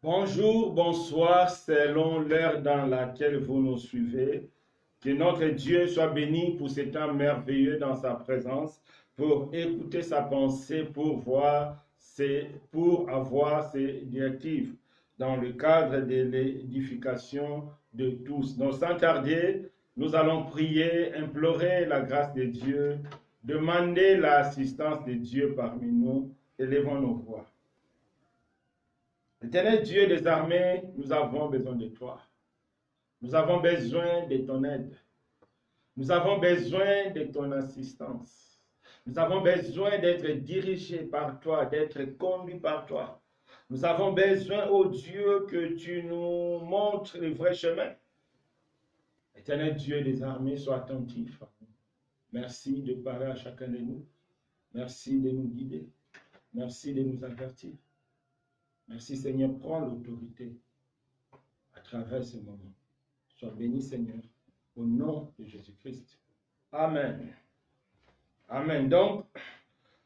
Bonjour, bonsoir, selon l'heure dans laquelle vous nous suivez. Que notre Dieu soit béni pour ce temps merveilleux dans sa présence, pour écouter sa pensée, pour avoir ses directives dans le cadre de l'édification de tous. Donc, sans tarder, nous allons prier, implorer la grâce de Dieu, demander l'assistance de Dieu parmi nous. Élevons nos voix. Éternel Dieu des armées, nous avons besoin de toi. Nous avons besoin de ton aide. Nous avons besoin de ton assistance. Nous avons besoin d'être dirigés par toi, d'être conduits par toi. Nous avons besoin, ô Dieu, que tu nous montres le vrai chemin. Éternel Dieu des armées, sois attentif. Merci de parler à chacun de nous. Merci de nous guider. Merci de nous avertir. Merci Seigneur, prends l'autorité à travers ce moment. Sois béni Seigneur, au nom de Jésus-Christ. Amen. Amen. Donc,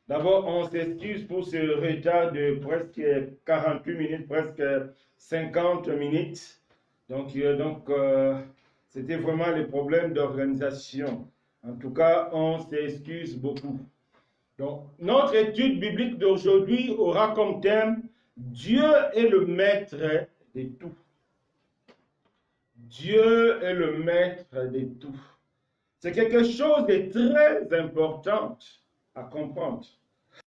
d'abord, on s'excuse pour ce retard de presque 48 minutes, presque 50 minutes. Donc c'était vraiment le problème d'organisation. En tout cas, on s'excuse beaucoup. Donc, notre étude biblique d'aujourd'hui aura comme thème Dieu est le maître de tout. Dieu est le maître de tout. C'est quelque chose de très important à comprendre.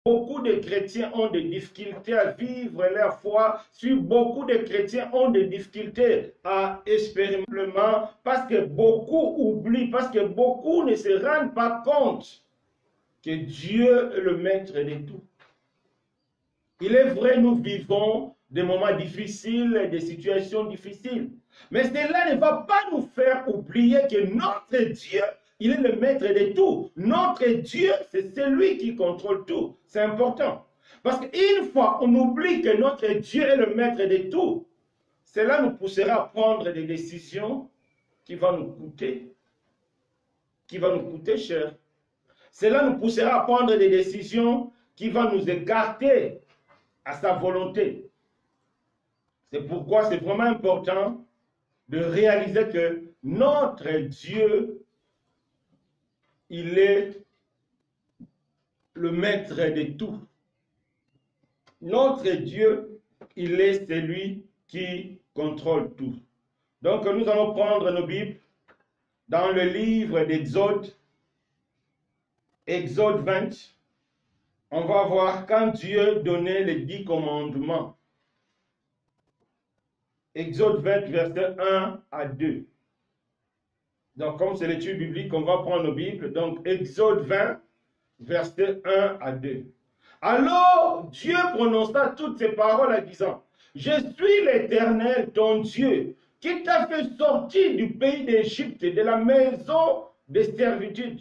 Beaucoup de chrétiens ont des difficultés à vivre leur foi. Beaucoup de chrétiens ont des difficultés à expérimenter parce que beaucoup oublient, parce que beaucoup ne se rendent pas compte que Dieu est le maître de tout. Il est vrai, nous vivons des moments difficiles, des situations difficiles. Mais cela ne va pas nous faire oublier que notre Dieu, il est le maître de tout. Notre Dieu, c'est celui qui contrôle tout. C'est important. Parce qu'une fois on oublie que notre Dieu est le maître de tout, cela nous poussera à prendre des décisions qui vont nous coûter cher. Cela nous poussera à prendre des décisions qui vont nous écarter à sa volonté. C'est pourquoi c'est vraiment important de réaliser que notre Dieu, il est le maître de tout. Notre Dieu, il est celui qui contrôle tout. Donc nous allons prendre nos Bibles dans le livre d'Exode, Exode 20. On va voir quand Dieu donnait les 10 commandements. Exode 20, versets 1 à 2. Donc, comme c'est l'étude biblique, on va prendre nos Bibles. Donc, Exode 20, versets 1 à 2. Alors, Dieu prononça toutes ces paroles en disant, « Je suis l'Éternel, ton Dieu, qui t'a fait sortir du pays d'Égypte, de la maison de servitude. »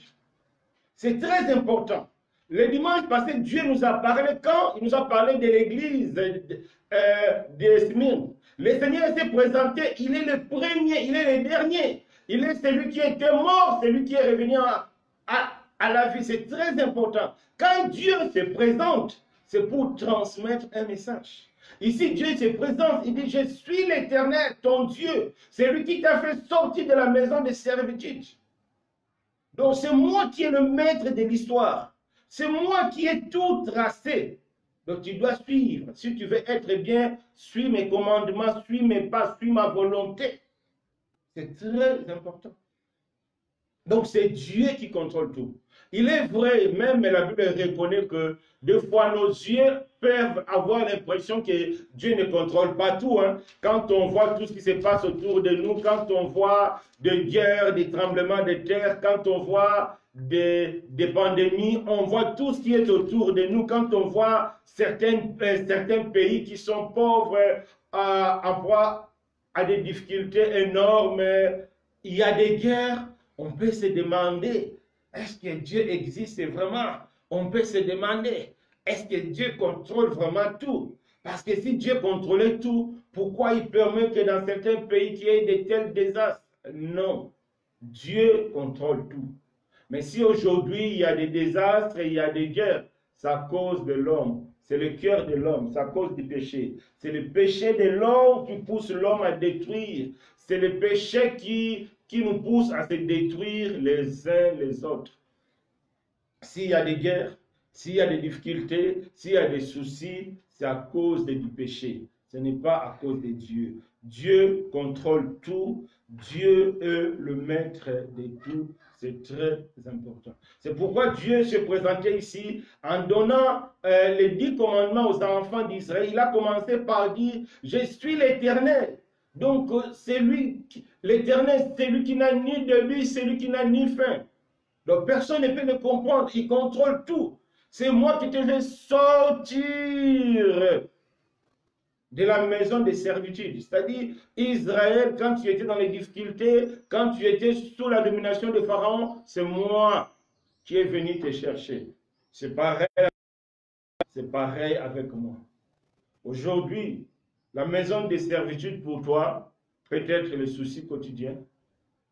C'est très important. Le dimanche passé, Dieu nous a parlé quand il nous a parlé de l'église de Smyrne. Le Seigneur s'est présenté, il est le premier, il est le dernier. Il est celui qui était mort, celui qui est revenu à la vie. C'est très important. Quand Dieu se présente, c'est pour transmettre un message. Ici, Dieu se présente, il dit, je suis l'Éternel, ton Dieu. C'est lui qui t'a fait sortir de la maison de servitude. Donc c'est moi qui est le maître de l'histoire. C'est moi qui ai tout tracé. Donc tu dois suivre. Si tu veux être bien, suis mes commandements, suis mes pas, suis ma volonté. C'est très important. Donc c'est Dieu qui contrôle tout. Il est vrai, même la Bible reconnaît que des fois nos yeux peuvent avoir l'impression que Dieu ne contrôle pas tout. Quand on voit tout ce qui se passe autour de nous, quand on voit des guerres, des tremblements de terre, quand on voit des pandémies, on voit tout ce qui est autour de nous. Quand on voit certains pays qui sont pauvres, en proie à des difficultés énormes, il y a des guerres, on peut se demander, est-ce que Dieu existe vraiment? On peut se demander, est-ce que Dieu contrôle vraiment tout? Parce que si Dieu contrôlait tout, pourquoi il permet que dans certains pays qu'il y ait de tels désastres? Non, Dieu contrôle tout. Mais si aujourd'hui il y a des désastres et il y a des guerres, c'est à cause de l'homme. c'est le cœur de l'homme, c'est à cause du péché. C'est le péché de l'homme qui pousse l'homme à détruire. C'est le péché qui nous pousse à se détruire les uns les autres. S'il y a des guerres, s'il y a des difficultés, s'il y a des soucis, c'est à cause du péché. Ce n'est pas à cause de Dieu. Dieu contrôle tout. Dieu est le maître de tout. C'est très important. C'est pourquoi Dieu se présentait ici en donnant les 10 commandements aux enfants d'Israël. Il a commencé par dire, je suis l'Éternel. Donc, c'est lui, l'Éternel, c'est lui qui n'a ni début, c'est lui qui n'a ni fin. Donc, personne ne peut le comprendre. Il contrôle tout. C'est moi qui te fais sortir de la maison de servitude. C'est-à-dire, Israël, quand tu étais dans les difficultés, quand tu étais sous la domination de Pharaon, c'est moi qui est venu te chercher. C'est pareil avec moi. Aujourd'hui, la maison de servitude pour toi peut être le souci quotidien.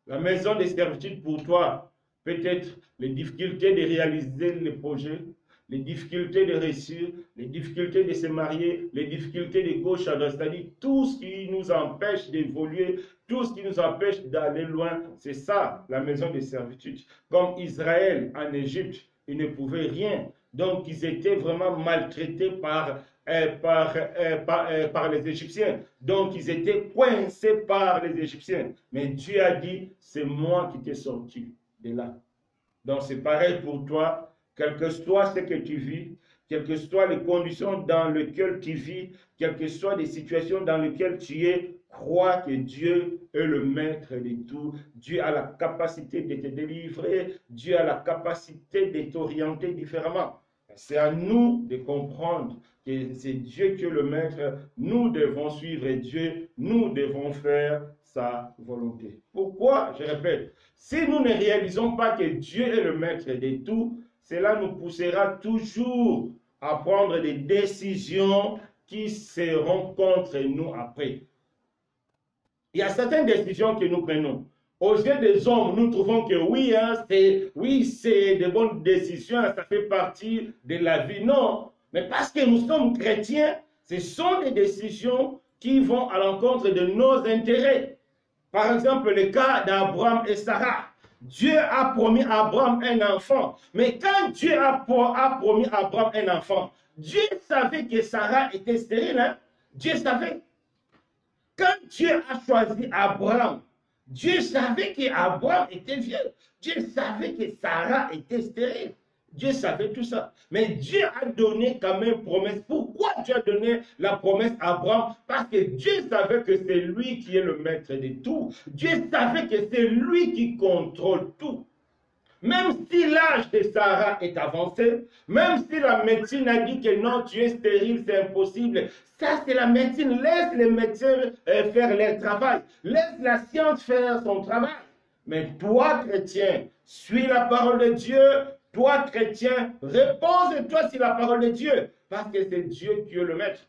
La maison de servitude pour toi peut être les difficultés de réaliser les projets, les difficultés de réussir, les difficultés de se marier, les difficultés de gauche à droite, c'est-à-dire tout ce qui nous empêche d'évoluer, tout ce qui nous empêche d'aller loin, c'est ça la maison de servitude. Comme Israël en Égypte, ils ne pouvaient rien, donc ils étaient vraiment maltraités par les Égyptiens. Donc ils étaient coincés par les Égyptiens. Mais Dieu a dit, c'est moi qui t'ai sorti de là. Donc c'est pareil pour toi, quel que soit ce que tu vis, quelles que soient les conditions dans lesquelles tu vis, quelles que soient les situations dans lesquelles tu es, crois que Dieu est le maître de tout. Dieu a la capacité de te délivrer, Dieu a la capacité de t'orienter différemment. C'est à nous de comprendre que c'est Dieu qui est le maître. Nous devons suivre Dieu. Nous devons faire sa volonté. Pourquoi? Je répète, si nous ne réalisons pas que Dieu est le maître de tout, cela nous poussera toujours à prendre des décisions qui seront contre nous après. Il y a certaines décisions que nous prenons. Aux yeux des hommes, nous trouvons que oui, c'est de bonnes décisions, ça fait partie de la vie. Non, mais parce que nous sommes chrétiens, ce sont des décisions qui vont à l'encontre de nos intérêts. Par exemple, le cas d'Abraham et Sarah. Dieu a promis à Abraham un enfant. Mais quand Dieu a promis à Abraham un enfant, Dieu savait que Sarah était stérile. Hein? Dieu savait. Quand Dieu a choisi Abraham, Dieu savait qu'Abraham était vieux. Dieu savait que Sarah était stérile. Dieu savait tout ça. Mais Dieu a donné quand même promesse. Pourquoi Dieu a donné la promesse à Abraham? Parce que Dieu savait que c'est lui qui est le maître de tout. Dieu savait que c'est lui qui contrôle tout. Même si l'âge de Sarah est avancé, même si la médecine a dit que non, tu es stérile, c'est impossible. Ça, c'est la médecine. Laisse les médecins faire leur travail. Laisse la science faire son travail. Mais toi, chrétien, suis la parole de Dieu. Toi, chrétien, repose-toi sur la parole de Dieu. Parce que c'est Dieu qui est le maître.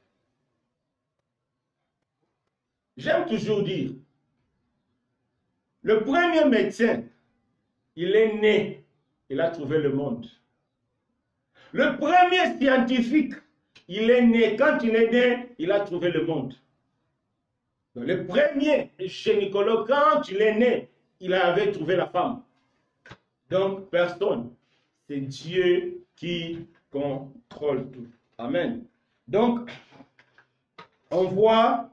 J'aime toujours dire, le premier médecin, il est né, il a trouvé le monde. Le premier scientifique, il est né, quand il est né, il a trouvé le monde. Donc, le premier gynécologue, quand il est né, il avait trouvé la femme. Donc, personne. C'est Dieu qui contrôle tout. Amen. Donc, on voit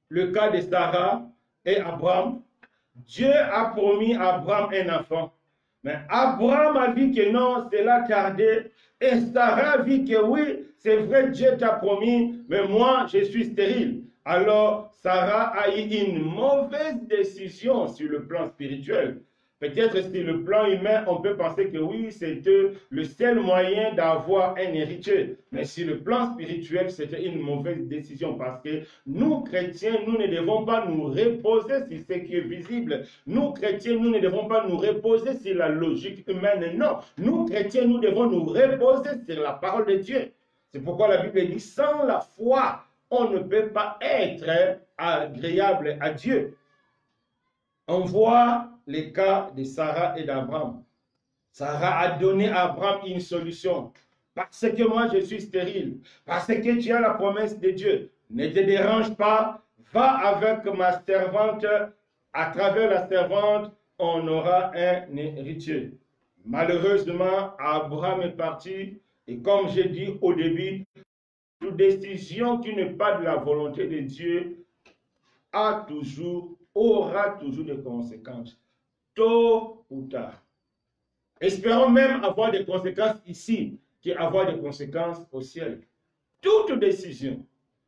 le cas de Sarah et Abraham. Dieu a promis à Abraham un enfant. Mais Abraham a dit que non, c'est là tardé. Et Sarah a dit que oui, c'est vrai, Dieu t'a promis, mais moi, je suis stérile. Alors, Sarah a eu une mauvaise décision sur le plan spirituel. Peut-être sur le plan humain, on peut penser que oui, c'était le seul moyen d'avoir un héritier. Mais sur le plan spirituel, c'était une mauvaise décision parce que nous, chrétiens, nous ne devons pas nous reposer sur ce qui est visible. Nous, chrétiens, nous ne devons pas nous reposer sur la logique humaine. Non, nous, chrétiens, nous devons nous reposer sur la parole de Dieu. C'est pourquoi la Bible dit, sans la foi, on ne peut pas être agréable à Dieu. On voit les cas de Sarah et d'Abraham. Sarah a donné à Abraham une solution. parce que moi je suis stérile, parce que tu as la promesse de Dieu. Ne te dérange pas, va avec ma servante, à travers la servante, on aura un héritier. Malheureusement, Abraham est parti, et comme j'ai dit au début, toute décision qui n'est pas de la volonté de Dieu aura toujours des conséquences, tôt ou tard. Espérons même avoir des conséquences ici, qu'avoir des conséquences au ciel. Toute décision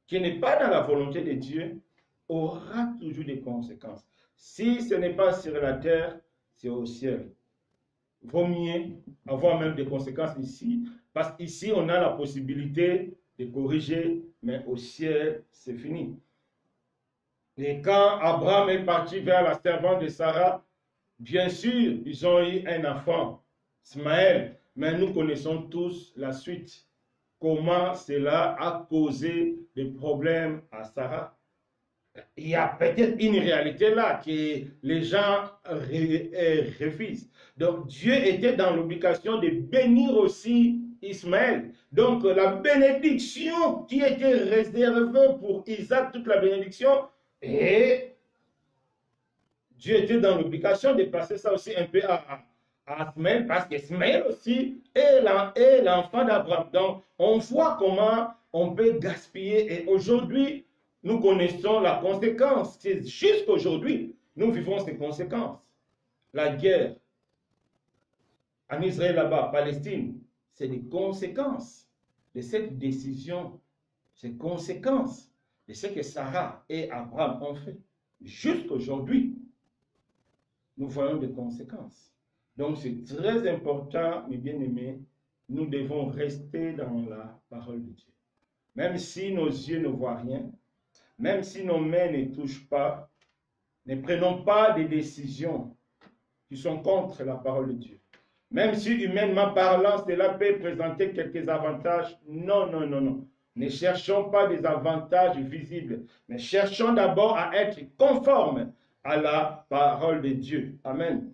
qui n'est pas dans la volonté de Dieu aura toujours des conséquences. Si ce n'est pas sur la terre, c'est au ciel. Vaut mieux avoir même des conséquences ici, parce qu'ici, on a la possibilité de corriger, mais au ciel, c'est fini. Et quand Abraham est parti vers la servante de Sarah, bien sûr, ils ont eu un enfant, Ismaël, mais nous connaissons tous la suite. Comment cela a causé des problèmes à Sarah. Il y a peut-être une réalité là que les gens refusent. Donc Dieu était dans l'obligation de bénir aussi Ismaël. Donc la bénédiction qui était réservée pour Isaac, toute la bénédiction, et Dieu était dans l'obligation de passer ça aussi un peu à Ismaël, parce qu'Ismaël aussi est l'enfant d'Abraham. Donc on voit comment on peut gaspiller, et aujourd'hui, nous connaissons la conséquence. C'est jusqu'aujourd'hui, nous vivons ces conséquences. La guerre en Israël là-bas, Palestine, c'est des conséquences de cette décision, ces conséquences de ce que Sarah et Abraham ont fait. Jusqu'aujourd'hui, nous voyons des conséquences. Donc c'est très important, mes bien-aimés, nous devons rester dans la parole de Dieu. Même si nos yeux ne voient rien, même si nos mains ne touchent pas, ne prenons pas des décisions qui sont contre la parole de Dieu. Même si humainement parlant, cela peut présenter quelques avantages. Non, non, non, non. Ne cherchons pas des avantages visibles, mais cherchons d'abord à être conformes à la parole de Dieu. Amen.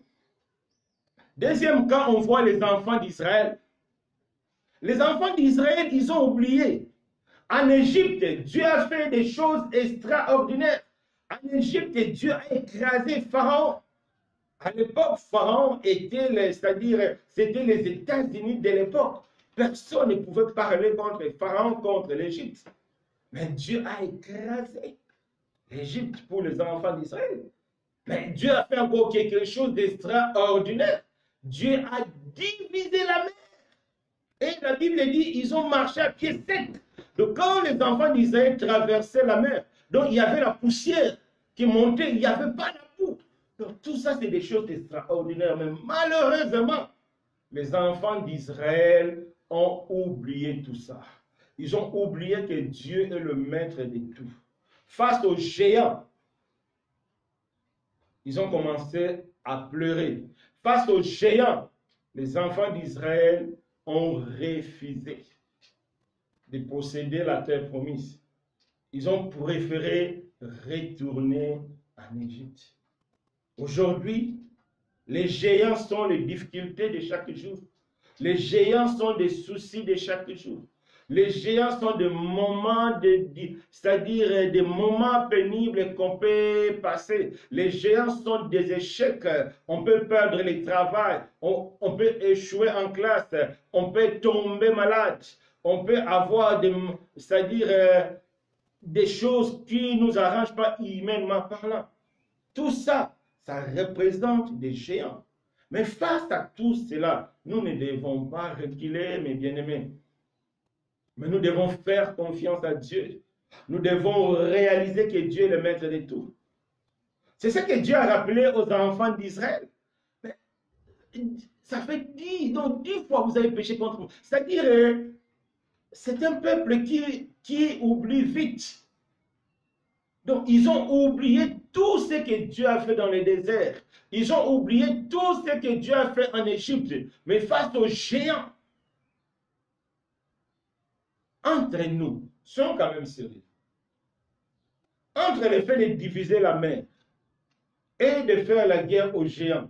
Deuxième cas, on voit les enfants d'Israël. Les enfants d'Israël, ils ont oublié. En Égypte, Dieu a fait des choses extraordinaires. En Égypte, Dieu a écrasé Pharaon. À l'époque, Pharaon était, c'est-à-dire, c'était les États-Unis de l'époque. Personne ne pouvait parler contre Pharaon, contre l'Égypte. Mais Dieu a écrasé l'Égypte pour les enfants d'Israël. Mais Dieu a fait encore quelque chose d'extraordinaire. Dieu a divisé la mer. Et la Bible dit, ils ont marché à pied sec. Donc quand les enfants d'Israël traversaient la mer, donc il y avait la poussière qui montait, il n'y avait pas la boue. Donc tout ça, c'est des choses extraordinaires. Mais malheureusement, les enfants d'Israël ont oublié tout ça. Ils ont oublié que Dieu est le maître de tout. Face aux géants, ils ont commencé à pleurer. Face aux géants, les enfants d'Israël ont refusé de posséder la terre promise. Ils ont préféré retourner en Égypte. Aujourd'hui, les géants sont les difficultés de chaque jour. Les géants sont des soucis de chaque jour. Les géants sont des moments, c'est-à-dire des moments pénibles qu'on peut passer. Les géants sont des échecs. On peut perdre le travail. On peut échouer en classe. On peut tomber malade. On peut avoir c'est-à-dire des choses qui ne nous arrangent pas humainement parlant. Tout ça, ça représente des géants. Mais face à tout cela, nous ne devons pas reculer, mes bien-aimés. Mais nous devons faire confiance à Dieu. Nous devons réaliser que Dieu est le maître de tout. C'est ce que Dieu a rappelé aux enfants d'Israël. Ça fait 10 fois vous avez péché contre moi. C'est-à-dire, c'est un peuple qui oublie vite. Donc, ils ont oublié tout ce que Dieu a fait dans le désert. Ils ont oublié tout ce que Dieu a fait en Égypte. Mais face aux géants, entre nous, soyons quand même sérieux. Entre le fait de diviser la mer et de faire la guerre aux géants,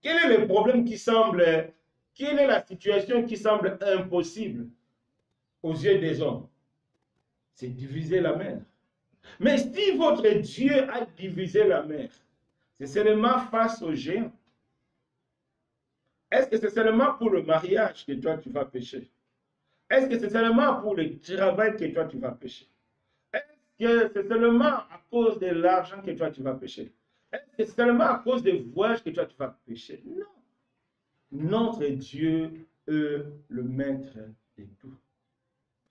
quel est le problème qui semble quelle est la situation qui semble impossible aux yeux des hommes? C'est diviser la mer. Mais si votre Dieu a divisé la mer, c'est seulement face aux géants. Est-ce que c'est seulement pour le mariage que toi tu vas pécher? Est-ce que c'est seulement pour le travail que toi tu vas pécher? Est-ce que c'est seulement à cause de l'argent que toi tu vas pécher? Est-ce que c'est seulement à cause des voyages que toi tu vas pécher? Non. Notre Dieu est le maître de tout.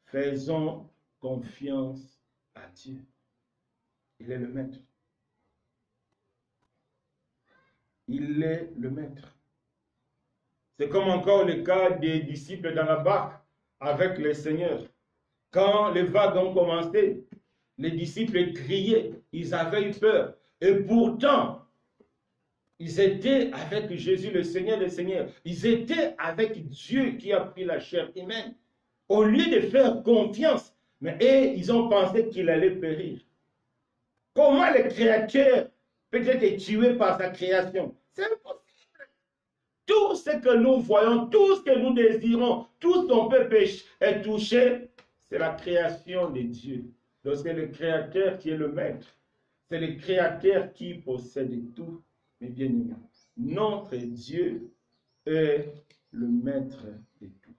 Faisons confiance à Dieu. Il est le maître. Il est le maître. C'est comme encore le cas des disciples dans la barque avec le Seigneur. Quand les vagues ont commencé, les disciples criaient, ils avaient eu peur. Et pourtant, ils étaient avec Jésus, le Seigneur, le Seigneur. Ils étaient avec Dieu qui a pris la chair humaine. Au lieu de faire confiance, mais ils ont pensé qu'il allait périr. Comment le Créateur peut être tué par sa création? C'est impossible. Tout ce que nous voyons, tout ce que nous désirons, tout ce qu'on peut être touché, c'est la création de Dieu. Donc c'est le Créateur qui est le maître. C'est le Créateur qui possède tout. Mais bien aimé, notre Dieu est le maître de tout.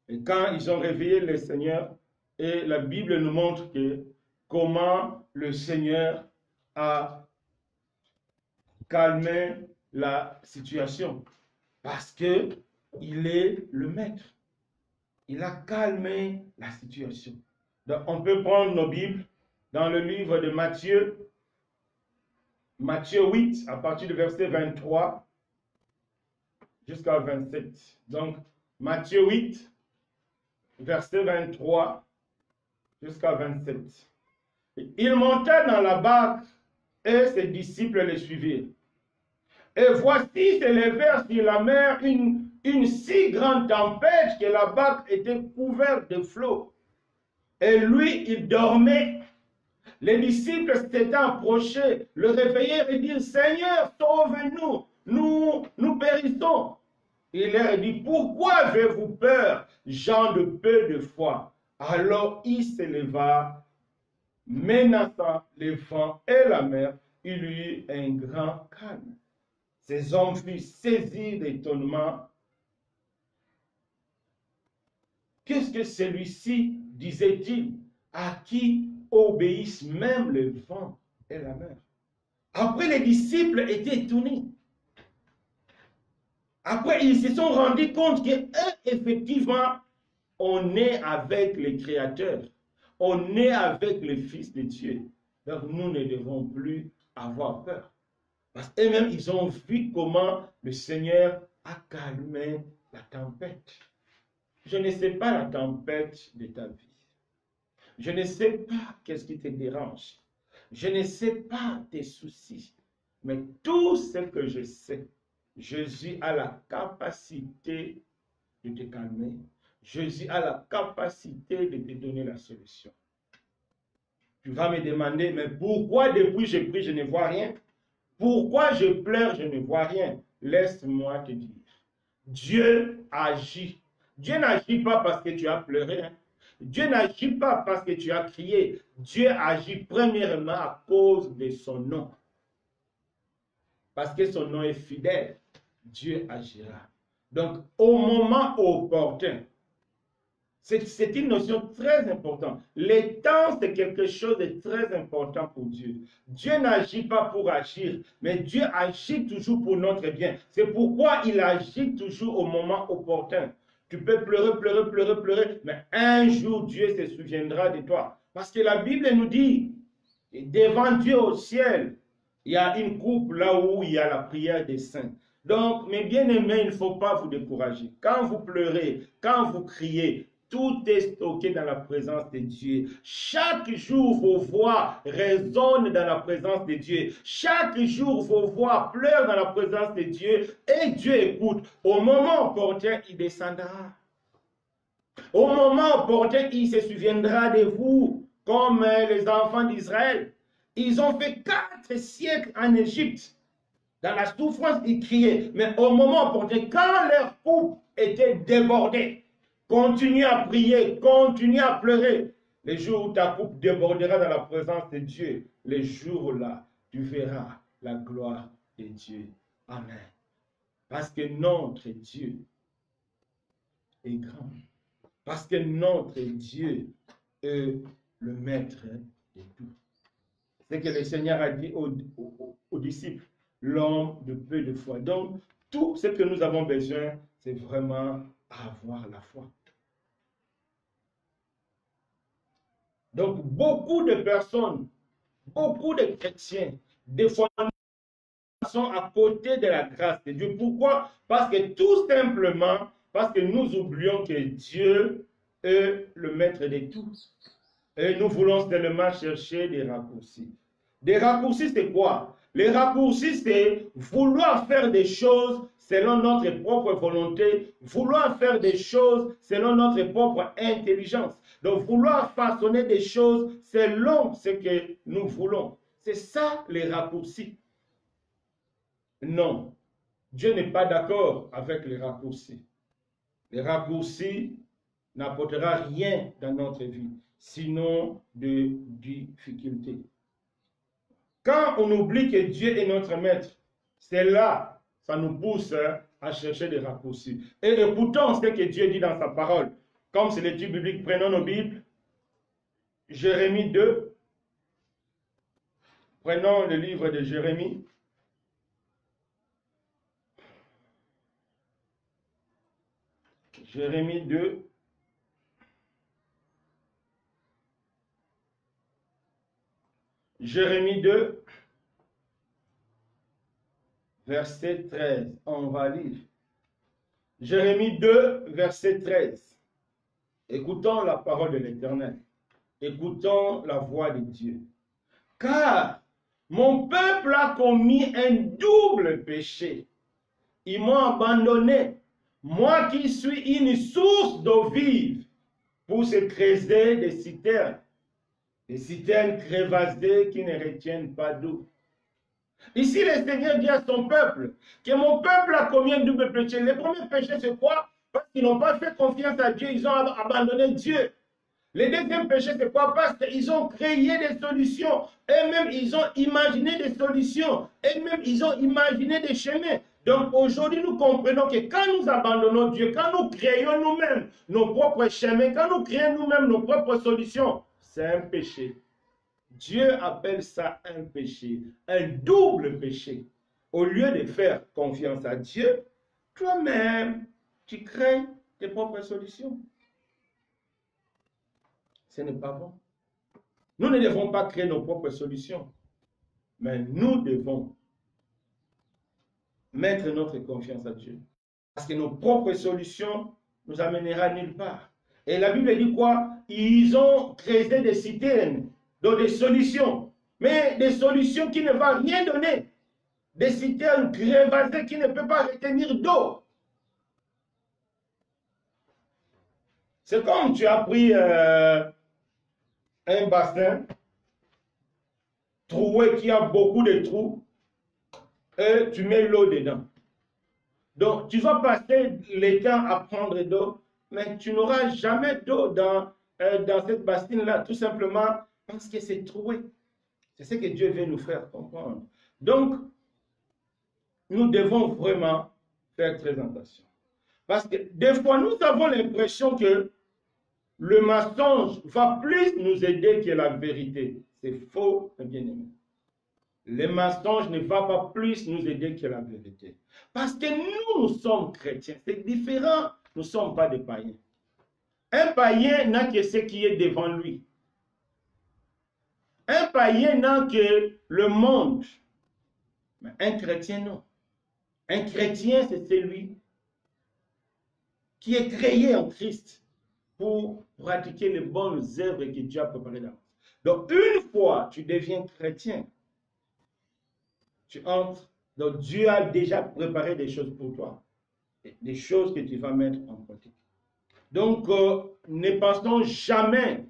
Et quand ils ont réveillé le Seigneur, et la Bible nous montre que comment le Seigneur a calmé la situation. Parce que il est le maître. Il a calmé la situation. Donc, on peut prendre nos Bibles dans le livre de Matthieu, Matthieu 8, à partir du verset 23 jusqu'à 27. Donc, Matthieu 8, verset 23 jusqu'à 27. Il monta dans la barque et ses disciples le suivirent. Et voici s'élevèrent sur la mer une si grande tempête que la barque était couverte de flots. Et lui, il dormait. Les disciples s'étaient approchés, le réveillèrent et dirent, Seigneur, sauve-nous, nous périssons. Il leur dit, pourquoi avez-vous peur, gens de peu de foi? Alors il s'éleva, menaçant les vents et la mer, il eut un grand calme. Ces hommes furent saisis d'étonnement. Qu'est-ce que celui-ci disait-il, à qui obéissent même le vent et la mer? Après, les disciples étaient étonnés. Après, ils se sont rendus compte que effectivement, on est avec le Créateur. On est avec le Fils de Dieu. Donc, nous ne devons plus avoir peur. Parce qu'eux-mêmes, ils ont vu comment le Seigneur a calmé la tempête. Je ne sais pas la tempête de ta vie. Je ne sais pas qu'est-ce qui te dérange. Je ne sais pas tes soucis. Mais tout ce que je sais, Jésus a la capacité de te calmer. Jésus a la capacité de te donner la solution. Tu vas me demander, mais pourquoi depuis je prie, je ne vois rien? Pourquoi je pleure, je ne vois rien? Laisse-moi te dire. Dieu agit. Dieu n'agit pas parce que tu as pleuré. Hein? Dieu n'agit pas parce que tu as crié. Dieu agit premièrement à cause de son nom. Parce que son nom est fidèle. Dieu agira. Donc, au moment opportun, c'est une notion très importante. Le temps, c'est quelque chose de très important pour Dieu. Dieu n'agit pas pour agir, mais Dieu agit toujours pour notre bien. C'est pourquoi il agit toujours au moment opportun. Tu peux pleurer, pleurer, pleurer, pleurer, mais un jour, Dieu se souviendra de toi. Parce que la Bible nous dit, devant Dieu au ciel, il y a une coupe là où il y a la prière des saints. Donc, mes bien-aimés, il ne faut pas vous décourager. Quand vous pleurez, quand vous criez, tout est stocké dans la présence de Dieu. Chaque jour, vos voix résonnent dans la présence de Dieu. Chaque jour, vos voix pleurent dans la présence de Dieu. Et Dieu écoute. Au moment opportun, il descendra. Au moment opportun, il se souviendra de vous, comme les enfants d'Israël. Ils ont fait 4 siècles en Égypte. Dans la souffrance, ils criaient. Mais au moment opportun, quand leur coupe était débordée, continuez à prier, continuez à pleurer. Les jours où ta coupe débordera dans la présence de Dieu, les jours-là, tu verras la gloire de Dieu. Amen. Parce que notre Dieu est grand. Parce que notre Dieu est le maître de tout. C'est que le Seigneur a dit aux disciples, l'homme de peu de foi. Donc, tout ce que nous avons besoin, c'est vraiment avoir la foi. Donc, beaucoup de personnes, beaucoup de chrétiens, des fois, sont à côté de la grâce de Dieu. Pourquoi? Parce que tout simplement, parce que nous oublions que Dieu est le maître de tout. Et nous voulons seulement chercher des raccourcis. Des raccourcis, c'est quoi? Les raccourcis, c'est vouloir faire des choses selon notre propre volonté, vouloir faire des choses selon notre propre intelligence. Donc, vouloir façonner des choses selon ce que nous voulons. C'est ça les raccourcis. Non, Dieu n'est pas d'accord avec les raccourcis. Les raccourcis n'apportera rien dans notre vie, sinon de difficultés. Quand on oublie que Dieu est notre maître, c'est là, ça nous pousse à chercher des raccourcis. Et écoutons ce que Dieu dit dans sa parole. Comme c'est l'étude biblique, prenons nos Bibles. Jérémie 2. Prenons le livre de Jérémie. Jérémie 2. Jérémie 2, verset 13. On va lire. Jérémie 2, verset 13. Écoutons la parole de l'Éternel. Écoutons la voix de Dieu. Car mon peuple a commis un double péché. Ils m'ont abandonné, moi qui suis une source d'eau vive, pour se creuser des citernes crevassées qui ne retiennent pas d'eau. Ici, le Seigneur dit à son peuple que mon peuple a commis un double péché. Le premier péché, c'est quoi? Parce qu'ils n'ont pas fait confiance à Dieu, ils ont abandonné Dieu. Le deuxième péché, c'est quoi? Parce qu'ils ont créé des solutions. Eux-mêmes, ils ont imaginé des solutions. Eux-mêmes, ils ont imaginé des chemins. Donc aujourd'hui, nous comprenons que quand nous abandonnons Dieu, quand nous créons nous-mêmes nos propres chemins, quand nous créons nous-mêmes nos propres solutions, c'est un péché. Dieu appelle ça un péché, un double péché. Au lieu de faire confiance à Dieu, toi-même, tu crées tes propres solutions. Ce n'est pas bon. Nous ne devons pas créer nos propres solutions, mais nous devons mettre notre confiance à Dieu. Parce que nos propres solutions nous amèneront nulle part. Et la Bible dit quoi? Ils ont créé des citernes, donc des solutions, mais des solutions qui ne vont rien donner. Des citernes crevassées qui ne peuvent pas retenir d'eau. C'est comme tu as pris un bassin troué qui a beaucoup de trous et tu mets l'eau dedans. Donc, tu vas passer le temps à prendre d'eau, mais tu n'auras jamais d'eau dans cette bassine-là, tout simplement parce que c'est troué. C'est ce que Dieu veut nous faire comprendre. Donc, nous devons vraiment faire très attention. Parce que des fois, nous avons l'impression que le mensonge va plus nous aider que la vérité. C'est faux, bien aimé. Le mensonge ne va pas plus nous aider que la vérité. Parce que nous sommes chrétiens. C'est différent. Nous ne sommes pas des païens. Un païen n'a que ce qui est devant lui. Un païen n'a que le monde. Mais un chrétien, non. Un chrétien, c'est celui qui est créé en Christ pour pratiquer les bonnes œuvres que Dieu a préparées d'avance. Donc, une fois tu deviens chrétien, tu entres, donc Dieu a déjà préparé des choses pour toi, des choses que tu vas mettre en pratique. Donc, ne pensons jamais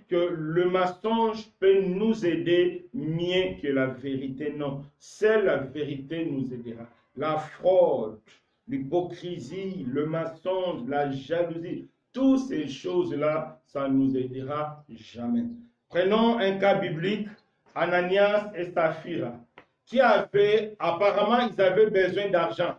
que le mensonge peut nous aider mieux que la vérité. Non, seule la vérité nous aidera. La fraude, l'hypocrisie, le mensonge, la jalousie, toutes ces choses-là, ça ne nous aidera jamais. Prenons un cas biblique, Ananias et Saphira, qui apparemment, ils avaient besoin d'argent.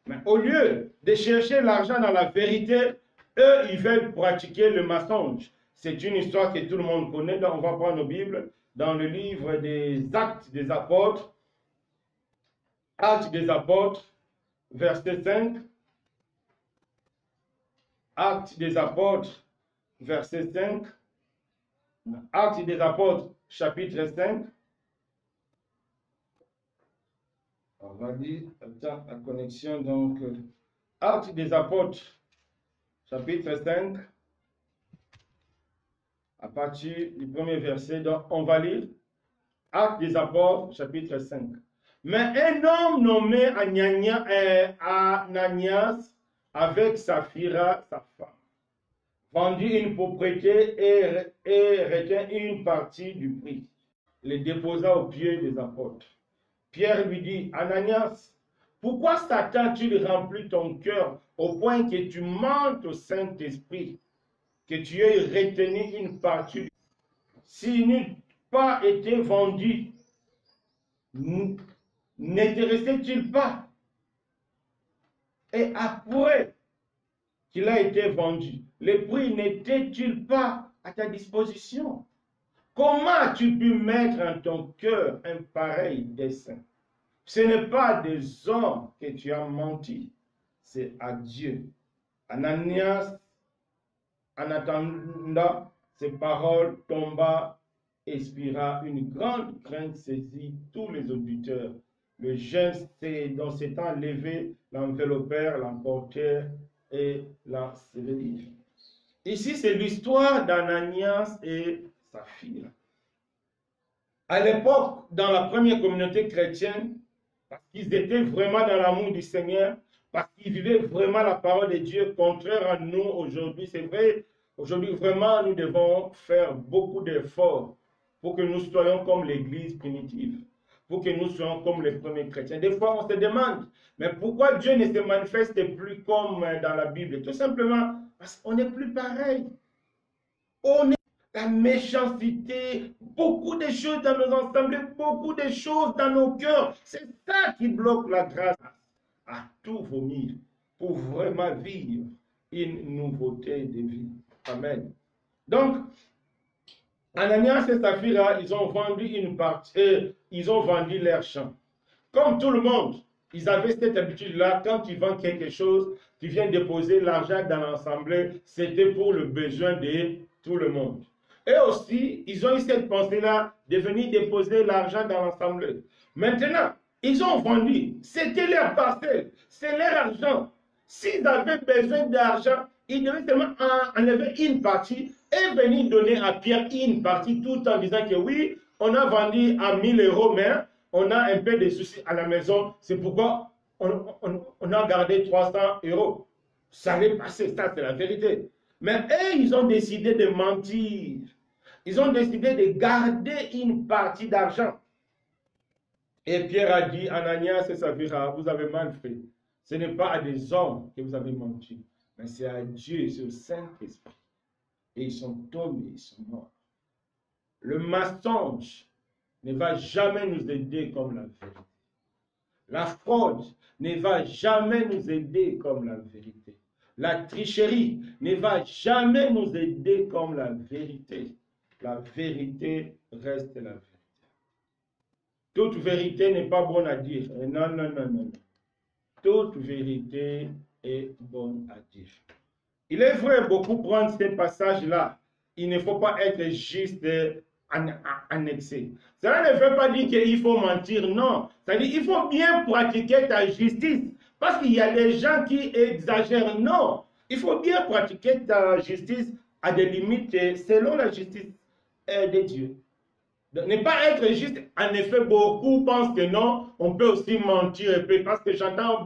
Mais au lieu de chercher l'argent dans la vérité, eux, ils veulent pratiquer le mensonge. C'est une histoire que tout le monde connaît. Donc, on va prendre nos Bibles dans le livre des Actes des Apôtres. Actes des Apôtres, verset 5. Actes des Apôtres, verset 5. Actes des Apôtres, chapitre 5. On va dire, attends, la connexion, donc, Actes des Apôtres, chapitre 5, à partir du premier verset, donc, on va lire, Actes des Apôtres, chapitre 5. Mais un homme nommé Ananias, avec Saphira, sa femme, vendit une propriété et retint une partie du prix, les déposa aux pieds des apôtres. Pierre lui dit, Ananias, pourquoi Satan a-t-il rempli ton cœur au point que tu mentes au Saint-Esprit, que tu aies retenu une partie? S'il n'eût pas été vendu, n'intéressait-il pas? Et après qu'il a été vendu, le prix n'était-il pas à ta disposition? Comment as-tu pu mettre en ton cœur un pareil dessein? Ce n'est pas des hommes que tu as menti, c'est à Dieu. Ananias, en attendant ces paroles, tomba, expira, une grande crainte saisit tous les auditeurs. Le jeune dans ces temps levé, l'enveloppèrent, l'emportèrent et l'ensevelirent. Ici, c'est l'histoire d'Ananias et Saphira. À l'époque, dans la première communauté chrétienne, parce qu'ils étaient vraiment dans l'amour du Seigneur, parce qu'ils vivaient vraiment la parole de Dieu, contraire à nous aujourd'hui. C'est vrai, aujourd'hui, vraiment, nous devons faire beaucoup d'efforts pour que nous soyons comme l'Église primitive, pour que nous soyons comme les premiers chrétiens. Des fois, on se demande, mais pourquoi Dieu ne se manifeste plus comme dans la Bible? Tout simplement parce qu'on n'est plus pareil. On est la méchanceté, beaucoup de choses dans nos assemblées, beaucoup de choses dans nos cœurs. C'est ça qui bloque la grâce à tout vomir pour vraiment vivre une nouveauté de vie. Amen. Donc, Ananias et Saphira, ils ont vendu une partie, ils ont vendu leur champ. Comme tout le monde, ils avaient cette habitude-là, quand tu vends quelque chose, tu viens déposer l'argent dans l'assemblée, c'était pour le besoin de tout le monde. Et aussi, ils ont eu cette pensée-là de venir déposer l'argent dans l'assemblée. Maintenant, ils ont vendu, c'était leur parcelle, c'est leur argent. S'ils avaient besoin d'argent, ils devaient seulement enlever une partie et venir donner à Pierre une partie tout en disant que oui, on a vendu à 1000 euros, mais on a un peu de soucis à la maison, c'est pourquoi on a gardé 300 euros. Ça allait passer, ça c'est la vérité. Mais eux, ils ont décidé de mentir. Ils ont décidé de garder une partie d'argent. Et Pierre a dit, Ananias et Saphira, vous avez mal fait. Ce n'est pas à des hommes que vous avez menti, mais c'est à Dieu, c'est au Saint-Esprit. Et ils sont tombés, ils sont morts. Le mensonge ne va jamais nous aider comme la vérité. La fraude ne va jamais nous aider comme la vérité. La tricherie ne va jamais nous aider comme la vérité. La vérité reste la vérité. Toute vérité n'est pas bonne à dire. Non, non, non, non. Toute vérité est bonne à dire. Il est vrai, beaucoup prendre ces passages-là. Il ne faut pas être juste annexé. Cela ne veut pas dire qu'il faut mentir, non. C'est-à-dire qu'il faut bien pratiquer ta justice. Parce qu'il y a des gens qui exagèrent, non. Il faut bien pratiquer ta justice à des limites selon la justice de Dieu. Donc, ne pas être juste, en effet, beaucoup pensent que non, on peut aussi mentir un peu. Parce que j'entends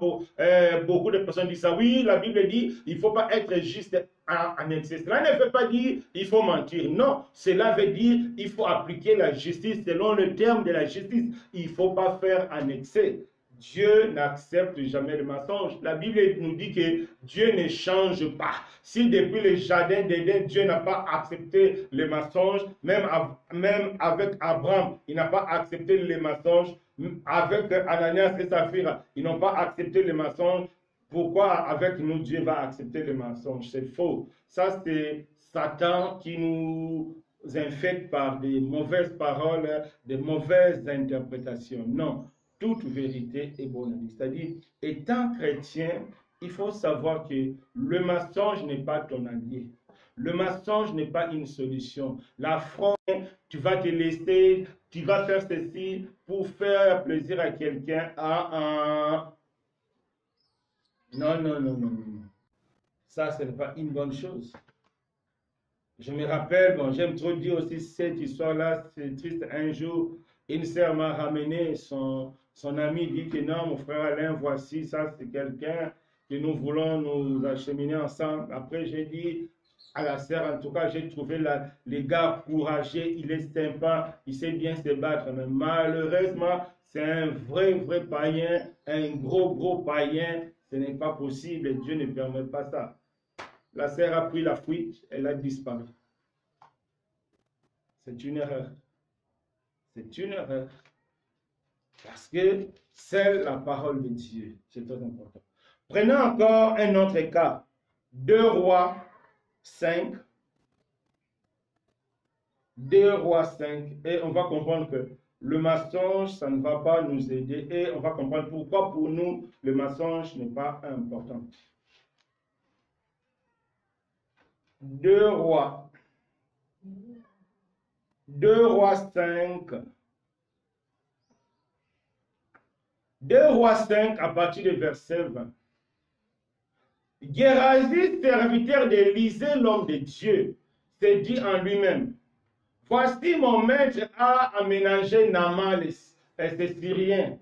beaucoup de personnes dire ça. Oui, la Bible dit, il ne faut pas être juste en excès. Cela ne veut pas dire il faut mentir. Non, cela veut dire il faut appliquer la justice selon le terme de la justice. Il ne faut pas faire en excès. Dieu n'accepte jamais le mensonge. La Bible nous dit que Dieu ne change pas. Si depuis le jardin d'Éden, Dieu n'a pas accepté le mensonge, même avec Abraham, il n'a pas accepté le mensonge, avec Ananias et Saphira, ils n'ont pas accepté le mensonge. Pourquoi avec nous, Dieu va accepter le mensonge? C'est faux. Ça, c'est Satan qui nous infecte par des mauvaises paroles, des mauvaises interprétations. Non. Toute vérité est bonne à dire. C'est-à-dire, étant chrétien, il faut savoir que le mensonge n'est pas ton allié. Le mensonge n'est pas une solution. La fraude, tu vas te laisser, tu vas faire ceci pour faire plaisir à quelqu'un. Non, non, non, non, non. Ça, ce n'est pas une bonne chose. Je me rappelle, bon, j'aime trop dire aussi cette histoire-là, c'est triste. Un jour, une sœur m'a ramené, son ami dit que non, mon frère Alain, voici, ça c'est quelqu'un que nous voulons nous acheminer ensemble. Après, j'ai dit à la sœur, en tout cas, j'ai trouvé les gars courageux, il est sympa, il sait bien se battre. Mais malheureusement, c'est un vrai païen, un gros païen. Ce n'est pas possible, Dieu ne permet pas ça. La sœur a pris la fuite, elle a disparu. C'est une erreur. C'est une erreur. Parce que c'est la parole de Dieu. C'est très important. Prenons encore un autre cas. 2 Rois 5. 2 Rois 5. Et on va comprendre que le mensonge, ça ne va pas nous aider. Et on va comprendre pourquoi pour nous, le mensonge n'est pas important. 2 Rois. 2 Rois 5. 2 Rois 5 à partir du verset 20. Géasi, serviteur d'Élisée, l'homme de Dieu, s'est dit en lui-même, voici mon maître a aménagé Naaman et Syrien,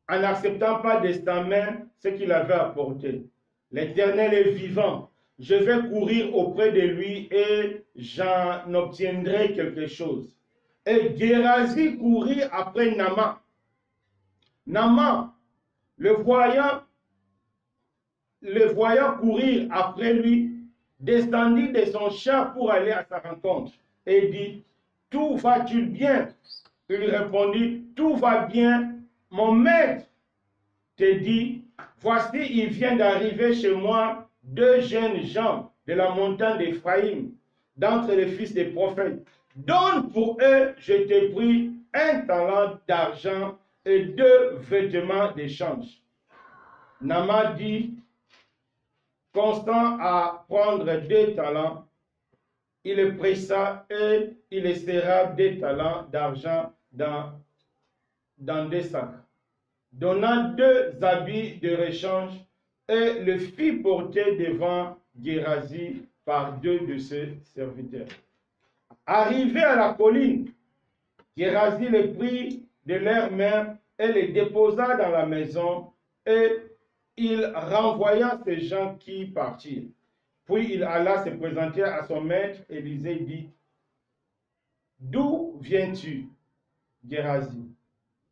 en n'acceptant pas de sa main ce qu'il avait apporté. L'Éternel est vivant. Je vais courir auprès de lui et j'en obtiendrai quelque chose. Et Géasi courut après Naaman. Naaman, le voyant courir après lui, descendit de son char pour aller à sa rencontre et dit, tout va-t-il bien? Il lui répondit, tout va bien. Mon maître te dit, voici, il vient d'arriver chez moi 2 jeunes gens de la montagne d'Éphraïm, d'entre les fils des prophètes. Donne pour eux, je t'ai pris 1 talent d'argent et 2 vêtements d'échange. Naaman dit, constant à prendre 2 talents, il les pressa et il essaiera 2 talents d'argent dans 2 sacs, donnant 2 habits de rechange et le fit porter devant Géasi par 2 de ses serviteurs. Arrivé à la colline, Géasi les prit de leurs mains et les déposa dans la maison et il renvoya ces gens qui partirent. Puis il alla se présenter à son maître. Élisée dit, d'où viens-tu, Géasi?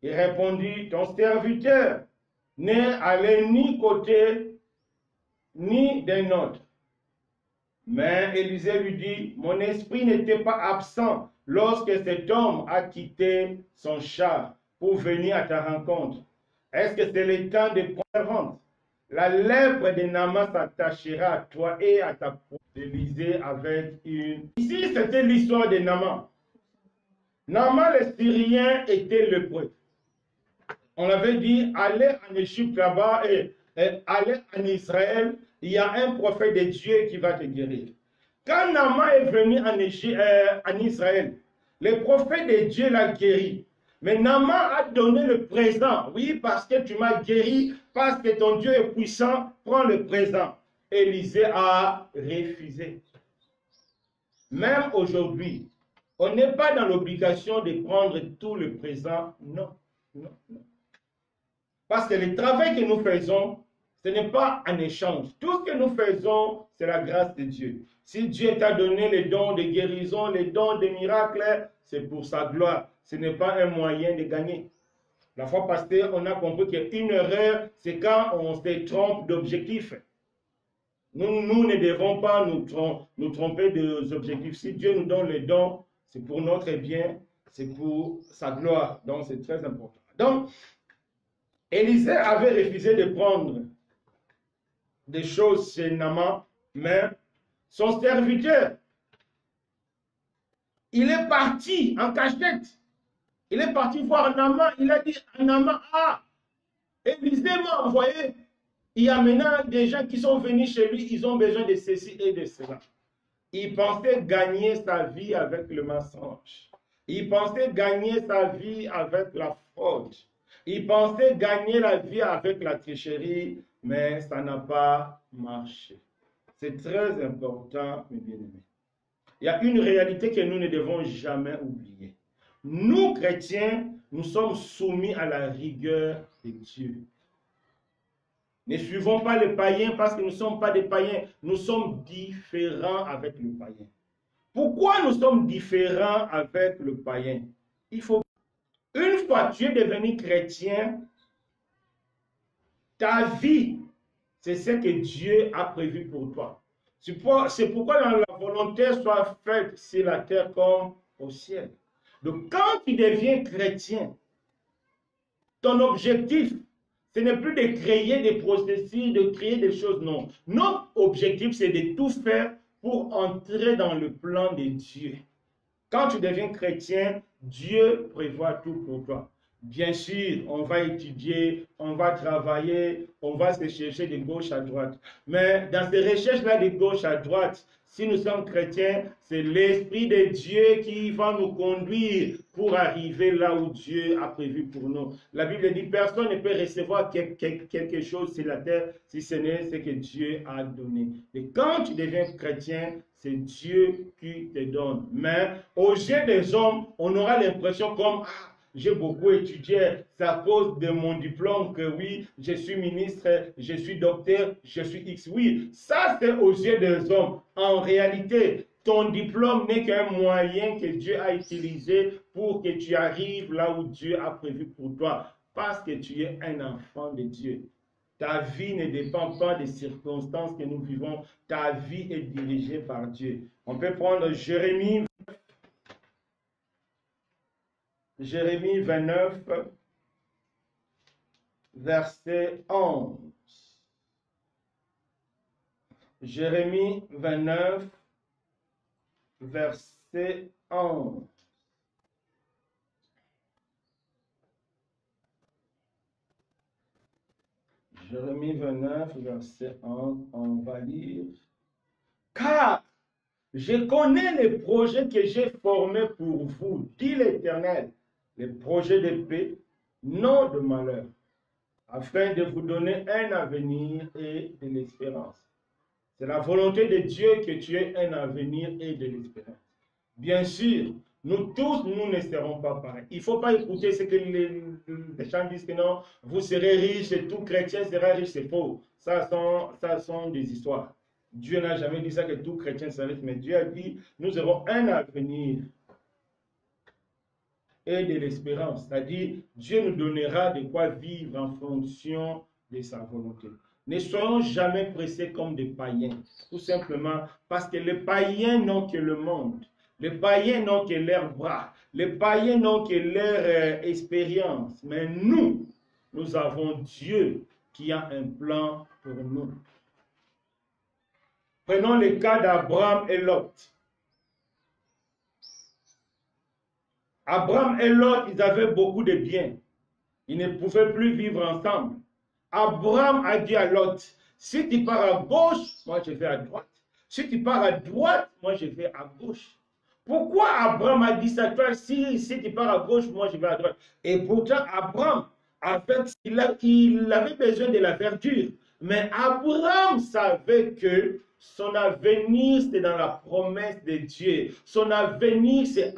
Il répondit, ton serviteur n'est allé ni côté ni d'un autre. Mais Élisée lui dit, mon esprit n'était pas absent lorsque cet homme a quitté son char pour venir à ta rencontre. Est-ce que c'est le temps de prendre? La lèpre de Naaman s'attachera à toi et à ta peau. Élisée avec une... Ici, c'était l'histoire de Naaman. Naaman, le Syrien, était lépreux. On avait dit, allez en Égypte là-bas et allez en Israël, il y a un prophète de Dieu qui va te guérir. Quand Naaman est venu en Israël, le prophète de Dieu l'a guéri. Mais Naaman a donné le présent. Oui, parce que tu m'as guéri, parce que ton Dieu est puissant, prends le présent. Élisée a refusé. Même aujourd'hui, On n'est pas dans l'obligation de prendre tout le présent. Non, non, non. Parce que le travail que nous faisons, ce n'est pas un échange. Tout ce que nous faisons, c'est la grâce de Dieu. Si Dieu t'a donné les dons de guérison, les dons de miracles, c'est pour sa gloire. Ce n'est pas un moyen de gagner. La fois passée, on a compris qu'une erreur, c'est quand on se trompe d'objectif. Nous ne devons pas nous tromper des objectifs. Si Dieu nous donne les dons, c'est pour notre bien, c'est pour sa gloire. Donc, c'est très important. Donc, Élisée avait refusé de prendre des choses chez Naaman, mais son serviteur, il est parti en cachette. Il est parti voir Naaman. Il a dit à Naaman, ah, Élisée m'a envoyé. Il y a maintenant des gens qui sont venus chez lui, ils ont besoin de ceci et de cela. Il pensait gagner sa vie avec le mensonge. Il pensait gagner sa vie avec la fraude. Il pensait gagner la vie avec la tricherie, mais ça n'a pas marché. C'est très important, mes bien-aimés. Il y a une réalité que nous ne devons jamais oublier. Nous, chrétiens, nous sommes soumis à la rigueur de Dieu. Ne suivons pas les païens parce que nous ne sommes pas des païens. Nous sommes différents avec le païen. Pourquoi nous sommes différents avec le païen? Il faut... Une fois tu es devenu chrétien, ta vie, c'est ce que Dieu a prévu pour toi. C'est pourquoi la volonté soit faite sur la terre comme au ciel. Donc quand tu deviens chrétien, ton objectif, ce n'est plus de créer des processus, de créer des choses, non. Notre objectif, c'est de tout faire pour entrer dans le plan de Dieu. Quand tu deviens chrétien, Dieu prévoit tout pour toi. Bien sûr, on va étudier, on va travailler, on va se chercher de gauche à droite. Mais dans ces recherches-là de gauche à droite, si nous sommes chrétiens, c'est l'Esprit de Dieu qui va nous conduire pour arriver là où Dieu a prévu pour nous. La Bible dit, personne ne peut recevoir quelque chose sur la terre si ce n'est ce que Dieu a donné. Et quand tu deviens chrétien, c'est Dieu qui te donne. Mais aux yeux des hommes, on aura l'impression comme... j'ai beaucoup étudié, c'est à cause de mon diplôme que oui, je suis ministre, je suis docteur, je suis X. Oui, ça c'est aux yeux des hommes. En réalité, ton diplôme n'est qu'un moyen que Dieu a utilisé pour que tu arrives là où Dieu a prévu pour toi. Parce que tu es un enfant de Dieu. Ta vie ne dépend pas des circonstances que nous vivons. Ta vie est dirigée par Dieu. On peut prendre Jérémie 29, verset 11. Jérémie 29, verset 11. Jérémie 29, verset 11, on va lire. Car je connais les projets que j'ai formés pour vous, dit l'Éternel, les projets de paix, non de malheur, afin de vous donner un avenir et de l'espérance. C'est la volonté de Dieu que tu aies un avenir et de l'espérance. Bien sûr, nous tous, nous ne serons pas pareils. Il ne faut pas écouter ce que les gens disent que non, vous serez riches et tout chrétien sera riche, c'est faux. Ça sont des histoires. Dieu n'a jamais dit ça que tout chrétien sera riche, mais Dieu a dit, nous aurons un avenir et de l'espérance. C'est-à-dire, Dieu nous donnera de quoi vivre en fonction de sa volonté. Ne soyons jamais pressés comme des païens, tout simplement parce que les païens n'ont que le monde. Les païens n'ont que leurs bras. Les païens n'ont que leur expérience. Mais nous avons Dieu qui a un plan pour nous. Prenons le cas d'Abraham et Lot. Abraham et Lot, ils avaient beaucoup de biens. Ils ne pouvaient plus vivre ensemble. Abraham a dit à Lot, si tu pars à gauche, moi je vais à droite. Si tu pars à droite, moi je vais à gauche. Pourquoi Abraham a dit ça? Toi, si tu pars à gauche, moi je vais à droite. Et pourtant, Abraham, en fait, il avait besoin de la verdure. Mais Abraham savait que Son avenir, c'est dans la promesse de Dieu. Son avenir, c'est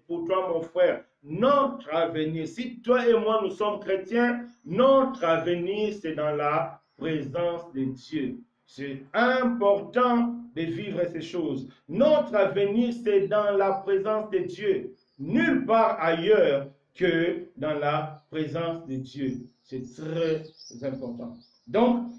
pour toi, mon frère. Notre avenir, si toi et moi, nous sommes chrétiens, notre avenir, c'est dans la présence de Dieu. C'est important de vivre ces choses. Notre avenir, c'est dans la présence de Dieu. Nulle part ailleurs que dans la présence de Dieu. C'est très important. Donc,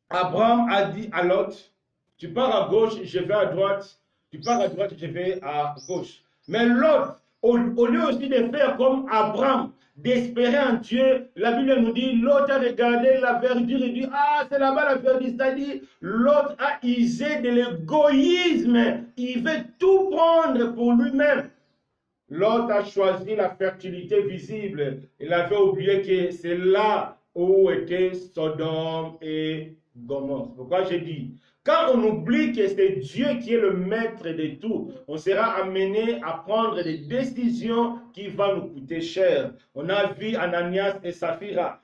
Abraham a dit à Lot, tu pars à gauche, je vais à droite. Tu pars à droite, je vais à gauche. Mais Lot, au lieu aussi de faire comme Abraham, d'espérer en Dieu, la Bible nous dit, Lot a regardé la verdure et dit, ah, c'est là-bas la verdure. C'est-à-dire, Lot a usé de l'égoïsme. Il veut tout prendre pour lui-même. Lot a choisi la fertilité visible. Il avait oublié que c'est là où étaient Sodome et Gomorrhe. Pourquoi j'ai dit, quand on oublie que c'est Dieu qui est le maître de tout, on sera amené à prendre des décisions qui vont nous coûter cher. On a vu Ananias et Saphira.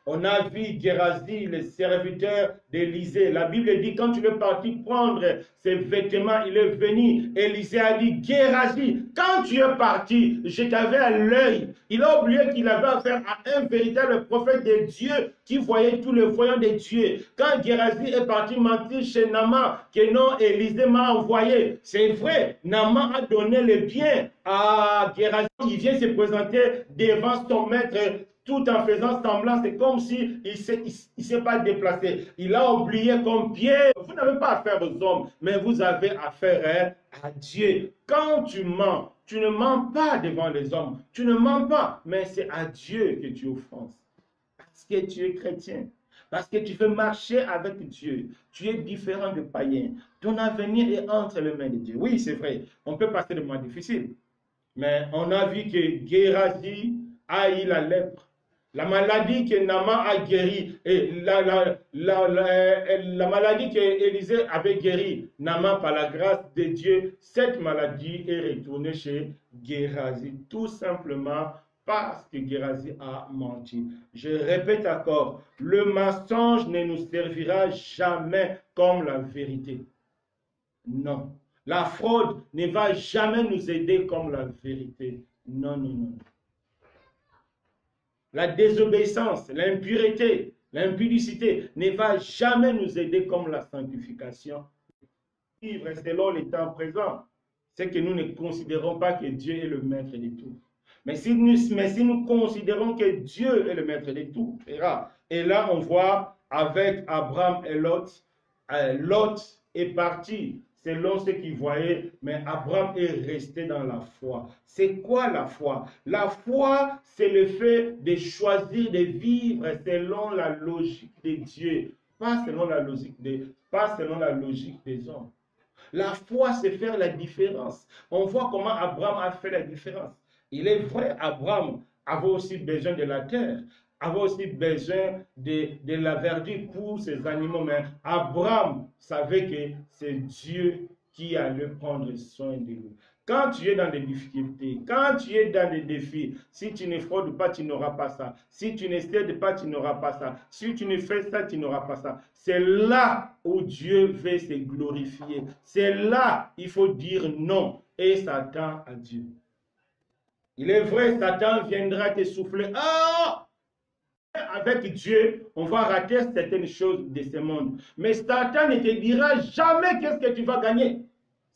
On a vu Gérasie, le serviteur d'Élisée. La Bible dit, quand il est parti prendre ses vêtements, il est venu. Élisée a dit, Gérasie, quand tu es parti, je t'avais à l'œil. Il a oublié qu'il avait affaire à un véritable prophète de Dieu qui voyait tous les voyants de Dieu. Quand Gérasie est parti mentir chez Naaman, que non, Élisée m'a envoyé. C'est vrai, Naaman a donné le bien à Gérasie. Il vient se présenter devant son maître tout en faisant semblant, c'est comme s'il ne s'est pas déplacé. Il a oublié comme Pierre, vous n'avez pas affaire aux hommes, mais vous avez affaire à Dieu. Quand tu mens, tu ne mens pas devant les hommes, tu ne mens pas, mais c'est à Dieu que tu offenses. Parce que tu es chrétien, parce que tu veux marcher avec Dieu, tu es différent de païens. Ton avenir est entre les mains de Dieu. Oui, c'est vrai, on peut passer des moments difficiles, mais on a vu que Gérasie a eu la lèpre. La maladie que Naaman a guérie, et la maladie que Élisée avait guérie, Naaman par la grâce de Dieu, cette maladie est retournée chez Gérasie, tout simplement parce que Gérasie a menti. Je répète encore, le mensonge ne nous servira jamais comme la vérité. Non. La fraude ne va jamais nous aider comme la vérité. Non, non, non. La désobéissance, l'impureté, l'impudicité ne va jamais nous aider comme la sanctification. Vivre selon les temps présents, c'est que nous ne considérons pas que Dieu est le maître de tout. Mais si nous considérons que Dieu est le maître de tout, et là on voit avec Abraham et Lot, Lot est parti selon ce qu'il voyait, mais Abraham est resté dans la foi. C'est quoi la foi? La foi, c'est le fait de choisir de vivre selon la logique de Dieu, pas selon la logique des hommes. La foi, c'est faire la différence. On voit comment Abraham a fait la différence. Il est vrai, Abraham avait aussi besoin de la terre, avait aussi besoin de la verdure pour ses animaux. Mais Abraham savait que c'est Dieu qui allait prendre soin de lui. Quand tu es dans des difficultés, quand tu es dans des défis, si tu ne fraudes pas, tu n'auras pas ça. Si tu ne cèdes pas, tu n'auras pas ça. Si tu ne fais ça, tu n'auras pas ça. C'est là où Dieu veut se glorifier. C'est là il faut dire non et s'attendre à Dieu. Il est vrai, Satan viendra te souffler. Ah! Avec Dieu, on va rater certaines choses de ce monde. Mais Satan ne te dira jamais qu'est-ce que tu vas gagner.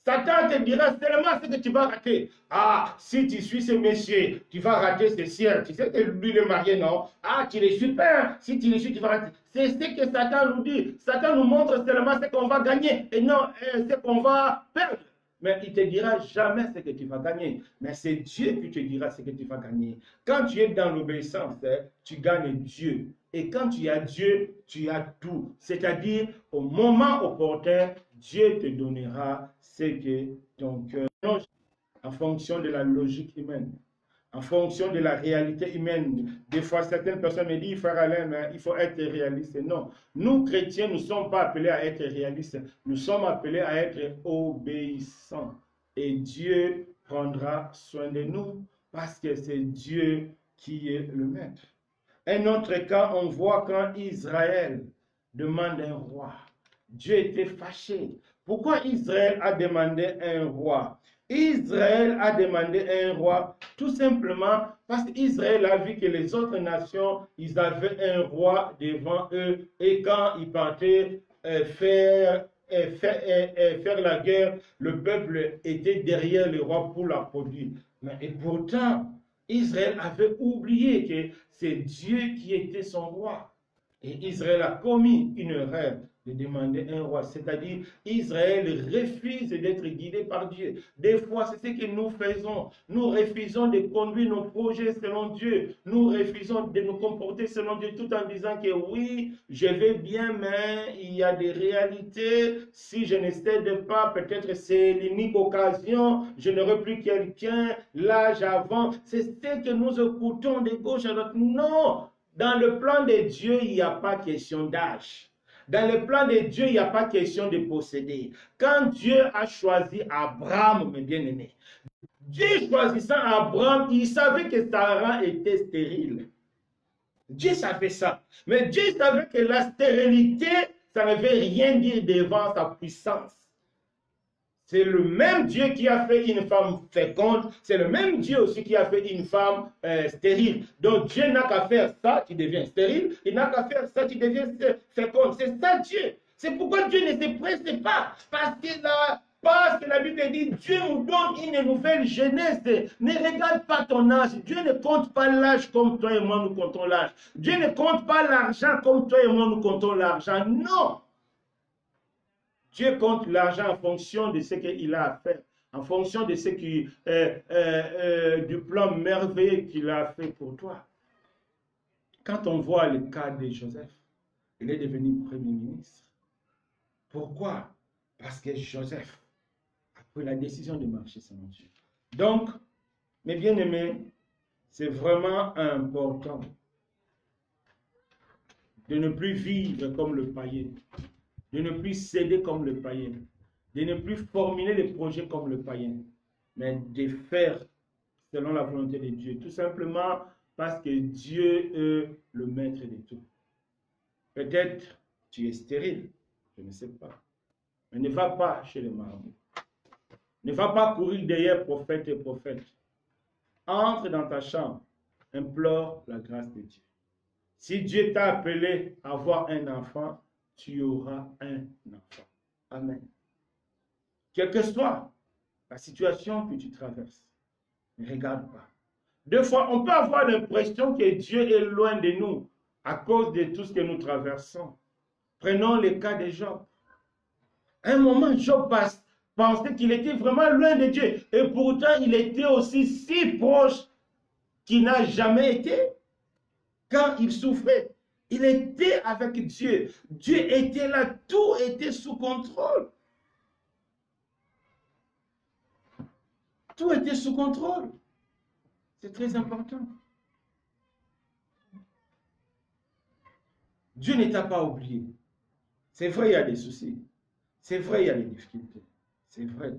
Satan te dira seulement ce que tu vas rater. Ah, si tu suis ce monsieur, tu vas rater ce ciel. Tu sais que lui, il est marié, non? Ah, tu le suis pas. Si tu le suis, tu vas rater. C'est ce que Satan nous dit. Satan nous montre seulement ce qu'on va gagner et non ce qu'on va perdre. Mais il ne te dira jamais ce que tu vas gagner. Mais c'est Dieu qui te dira ce que tu vas gagner. Quand tu es dans l'obéissance, tu gagnes Dieu. Et quand tu as Dieu, tu as tout. C'est-à-dire, au moment opportun, Dieu te donnera ce que ton cœur en fonction de la logique humaine, en fonction de la réalité humaine. Des fois, certaines personnes me disent, frère Alain, mais il faut être réaliste. Non, nous chrétiens, nous ne sommes pas appelés à être réalistes. Nous sommes appelés à être obéissants. Et Dieu prendra soin de nous parce que c'est Dieu qui est le maître. Un autre cas, on voit quand Israël demande un roi. Dieu était fâché. Pourquoi Israël a demandé un roi? Israël a demandé un roi tout simplement parce qu'Israël a vu que les autres nations, ils avaient un roi devant eux et quand ils partaient faire la guerre, le peuple était derrière le roi pour l'applaudir. Et pourtant, Israël avait oublié que c'est Dieu qui était son roi. Et Israël a commis une erreur de demander un roi. C'est-à-dire, Israël refuse d'être guidé par Dieu. Des fois, c'est ce que nous faisons. Nous refusons de conduire nos projets selon Dieu. Nous refusons de nous comporter selon Dieu tout en disant que oui, je vais bien, mais il y a des réalités. Si je ne cède pas, peut-être c'est l'unique occasion. Je n'aurai plus quelqu'un. L'âge avant. C'est ce que nous écoutons de gauche à droite. Non! Dans le plan de Dieu, il n'y a pas question d'âge. Dans le plan de Dieu, il n'y a pas question de posséder. Quand Dieu a choisi Abraham, mes bien-aimés, Dieu choisissant Abraham, il savait que Sarah était stérile. Dieu savait ça. Mais Dieu savait que la stérilité, ça ne veut rien dire devant sa puissance. C'est le même Dieu qui a fait une femme féconde, c'est le même Dieu aussi qui a fait une femme stérile. Donc Dieu n'a qu'à faire ça, tu deviens stérile, il n'a qu'à faire ça, tu deviens féconde. C'est ça Dieu. C'est pourquoi Dieu ne se presse pas. Parce que la Bible dit, Dieu nous donne une nouvelle jeunesse. Ne regarde pas ton âge. Dieu ne compte pas l'âge comme toi et moi nous comptons l'âge. Dieu ne compte pas l'argent comme toi et moi nous comptons l'argent. Non. Dieu compte l'argent en fonction de ce qu'il a à faire, en fonction de ce qui, du plan merveilleux qu'il a fait pour toi. Quand on voit le cas de Joseph, il est devenu premier ministre. Pourquoi? Parce que Joseph a pris la décision de marcher selon Dieu. Donc, mes bien-aimés, c'est vraiment important de ne plus vivre comme le païen, de ne plus céder comme le païen, de ne plus formuler les projets comme le païen, mais de faire selon la volonté de Dieu, tout simplement parce que Dieu est le maître de tout. Peut-être tu es stérile, je ne sais pas, mais ne va pas chez les marabouts. Ne va pas courir derrière prophète et prophète. Entre dans ta chambre, implore la grâce de Dieu. Si Dieu t'a appelé à avoir un enfant, tu auras un enfant. Amen. Quelle que soit la situation que tu traverses, ne regarde pas. Des fois, on peut avoir l'impression que Dieu est loin de nous à cause de tout ce que nous traversons. Prenons le cas de Job. À un moment, Job pensait qu'il était vraiment loin de Dieu. Et pourtant, il était aussi si proche qu'il n'a jamais été. Quand il souffrait, il était avec Dieu. Dieu était là, tout était sous contrôle. Tout était sous contrôle. C'est très important. Dieu ne t'a pas oublié. C'est vrai, il y a des soucis. C'est vrai, il y a des difficultés. C'est vrai.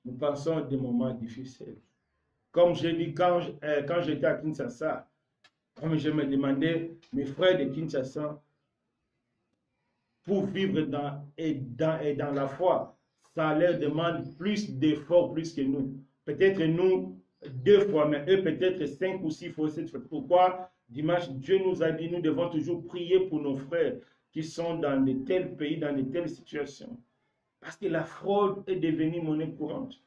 Nous pensons à des moments difficiles. Comme j'ai dit, quand j'étais à Kinshasa, comme je me demandais, mes frères de Kinshasa, pour vivre dans la foi, ça leur demande plus d'efforts, plus que nous. Peut-être nous, 2 fois, mais eux peut-être 5 ou 6 fois. Pourquoi dimanche, Dieu nous a dit, nous devons toujours prier pour nos frères qui sont dans de tels pays, dans de telles situations. Parce que la fraude est devenue monnaie courante.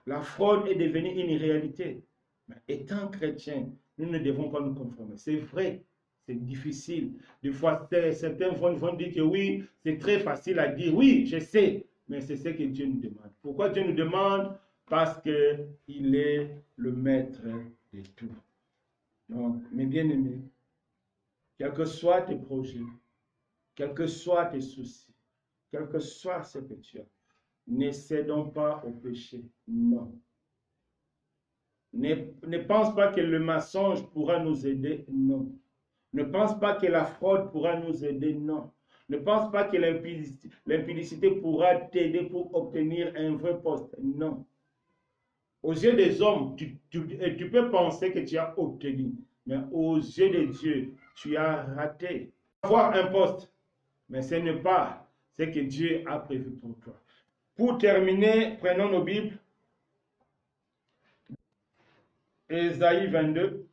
La fraude est devenue une réalité. Mais étant chrétiens, nous ne devons pas nous conformer. C'est vrai, c'est difficile. Des fois, certains vont dire que oui, c'est très facile à dire. Oui, je sais, mais c'est ce que Dieu nous demande. Pourquoi Dieu nous demande? Parce qu'il est le maître de tout. Donc, mes bien-aimés, quels que soient tes projets, quels que soient tes soucis, quel que soit ce que tu as, ne cédons pas au péché. Non. Ne pense pas que le mensonge pourra nous aider. Non. Ne pense pas que la fraude pourra nous aider. Non. Ne pense pas que l'impudicité pourra t'aider pour obtenir un vrai poste. Non. Aux yeux des hommes, tu peux penser que tu as obtenu. Mais aux yeux de Dieu, tu as raté. Avoir un poste, mais ce n'est pas ce que Dieu a prévu pour toi. Pour terminer, prenons nos Bibles. Ésaïe 22.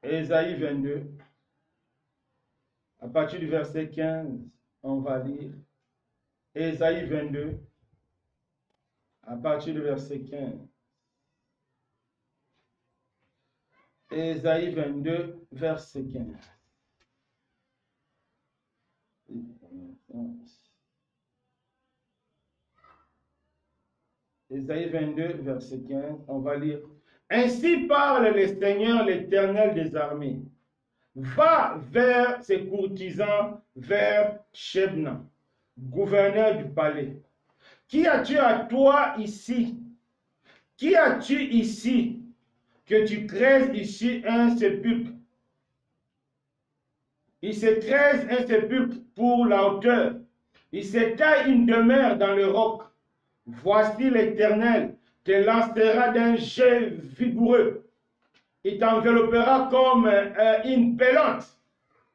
Ésaïe 22. À partir du verset 15, on va lire. Ésaïe 22. À partir du verset 15. Ésaïe 22, verset 15. Ésaïe 22, verset 15, on va lire. Ainsi parle le Seigneur, l'Éternel des armées. Va vers ses courtisans, vers Shebna, gouverneur du palais. Qui as-tu à toi ici? Qui as-tu ici que tu creuses ici un sépulcre? Il se creuse un sépulcre pour la hauteur. Il se taille une demeure dans le roc. Voici l'Éternel te lancera d'un jet vigoureux. Il t'enveloppera comme une pelante.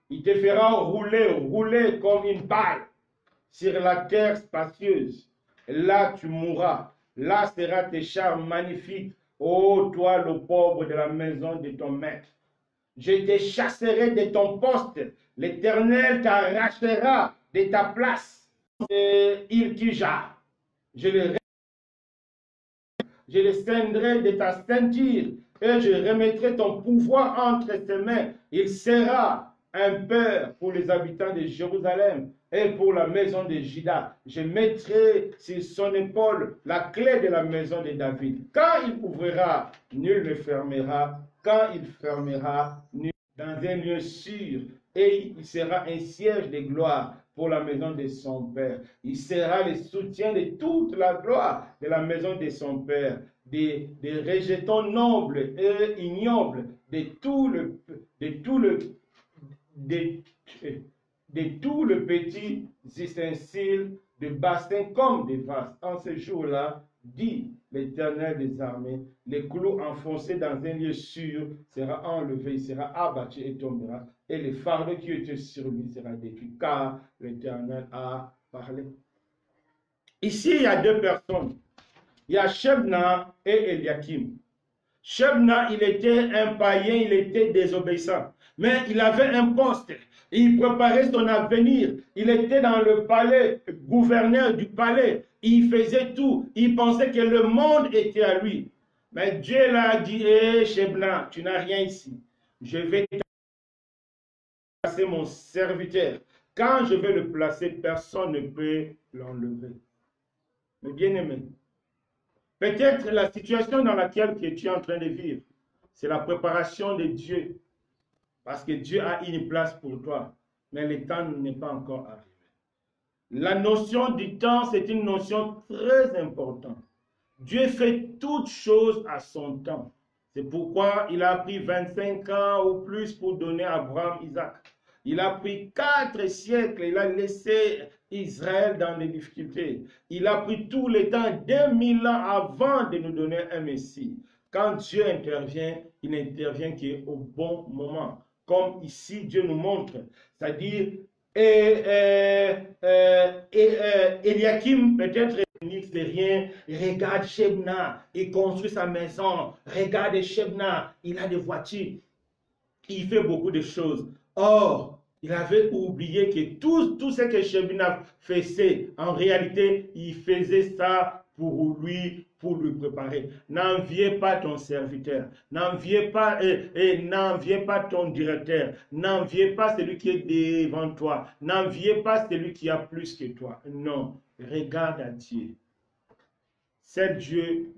Il te fera rouler comme une balle sur la terre spacieuse. Là tu mourras. Là sera tes chars magnifiques. Ô toi le pauvre de la maison de ton maître. Je te chasserai de ton poste. L'Éternel t'arrachera de ta place. Ilkija. Je le scindrai de ta ceinture et je remettrai ton pouvoir entre ses mains. Il sera un père pour les habitants de Jérusalem et pour la maison de Juda. Je mettrai sur son épaule la clé de la maison de David. Quand il ouvrira, nul ne fermera. Quand il fermera, nul dans un lieu sûr. Et il sera un siège de gloire pour la maison de son père. Il sera le soutien de toute la gloire de la maison de son père, des rejetons nobles et ignobles, de tout le petit ustensiles de bassin comme des vases. En ce jour-là, dit l'Éternel des armées, les clous enfoncés dans un lieu sûr sera enlevé, il sera abattu et tombera, et le fardeau qui était sur lui sera détruit, car l'Éternel a parlé. Ici, il y a deux personnes. Il y a Shebna et Eliakim. Shebna, il était un païen, il était désobéissant, mais il avait un poste. Il préparait son avenir. Il était dans le palais, gouverneur du palais. Il faisait tout. Il pensait que le monde était à lui. Mais Dieu l'a dit, hé Shebna, tu n'as rien ici. Je vais placer mon serviteur. Quand je vais le placer, personne ne peut l'enlever. Mais bien aimé, peut-être la situation dans laquelle tu es en train de vivre, c'est la préparation de Dieu. Parce que Dieu a une place pour toi, mais le temps n'est pas encore arrivé. La notion du temps, c'est une notion très importante. Dieu fait toutes choses à son temps. C'est pourquoi il a pris 25 ans ou plus pour donner à Abraham Isaac. Il a pris 4 siècles, il a laissé Israël dans les difficultés. Il a pris tout le temps, 2000 ans avant de nous donner un Messie. Quand Dieu intervient, il n'intervient qu'au bon moment. Comme ici, Dieu nous montre, c'est-à-dire, Eliakim, peut-être, c'est rien. Regarde Shebna, il construit sa maison. Regarde Shebna, il a des voitures. Il fait beaucoup de choses. Or, il avait oublié que tout ce que Shebna faisait, en réalité, il faisait ça pour lui préparer. N'enviez pas ton serviteur, n'enviez pas, n'enviez pas ton directeur, n'enviez pas celui qui est devant toi, n'enviez pas celui qui a plus que toi. Non, regarde à Dieu. C'est Dieu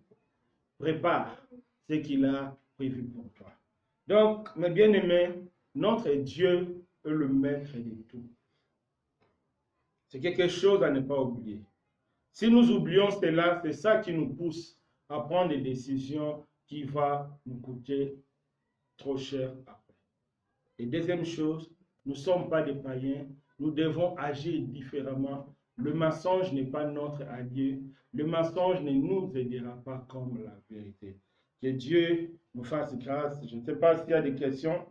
prépare ce qu'il a prévu pour toi. Donc, mes bien-aimés, notre Dieu est le maître de tout. C'est quelque chose à ne pas oublier. Si nous oublions cela, c'est ça qui nous pousse à prendre des décisions qui vont nous coûter trop cher après. Et deuxième chose, nous ne sommes pas des païens, nous devons agir différemment. Le mensonge n'est pas notre allié. Le mensonge ne nous aidera pas comme la vérité. Que Dieu nous fasse grâce. Je ne sais pas s'il y a des questions.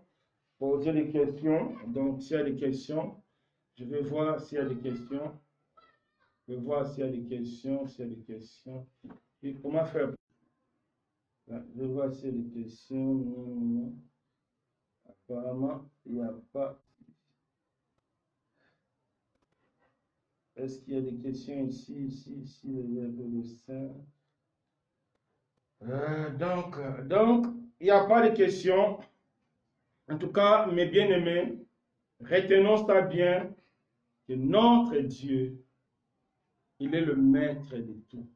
poser des questions. Donc, s'il y a des questions, je vais voir s'il y a des questions. Je vais voir s'il y a des questions, s'il y a des questions. Et comment faire? Là, je vais voir s'il y a des questions. Non, non, non. Apparemment, il n'y a pas. Est-ce qu'il y a des questions ici, ici, le verbe de saint? Donc, il n'y a pas de questions. En tout cas, mes bien-aimés, retenons ça bien, que notre Dieu, il est le maître de tout.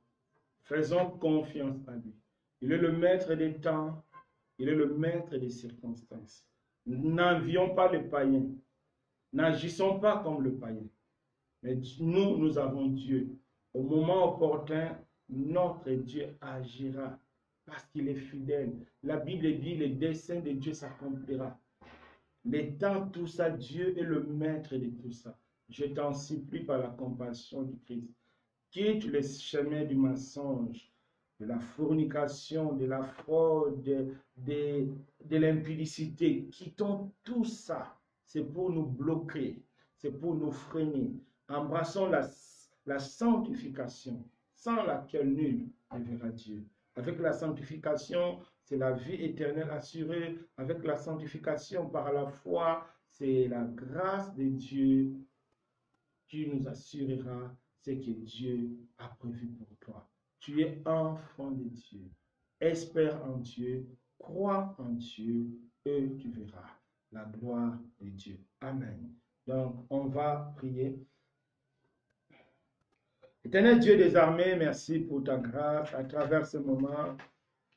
Faisons confiance à lui. Il est le maître des temps, il est le maître des circonstances. N'envions pas le païen. N'agissons pas comme le païen. Mais nous, nous avons Dieu. Au moment opportun, notre Dieu agira parce qu'il est fidèle. La Bible dit, le dessein de Dieu s'accomplira. Les temps, tout ça, Dieu est le maître de tout ça. Je t'en supplie par la compassion du Christ. Quitte les chemins du mensonge, de la fornication, de la fraude, de l'impudicité. Quittons tout ça. C'est pour nous bloquer. C'est pour nous freiner. Embrassons la sanctification, sans laquelle nul ne verra Dieu. Avec la sanctification, c'est la vie éternelle assurée. Avec la sanctification par la foi, c'est la grâce de Dieu qui nous assurera ce que Dieu a prévu pour toi. Tu es enfant de Dieu. Espère en Dieu, crois en Dieu et tu verras la gloire de Dieu. Amen. Donc, on va prier. Éternel Dieu des armées, merci pour ta grâce à travers ce moment.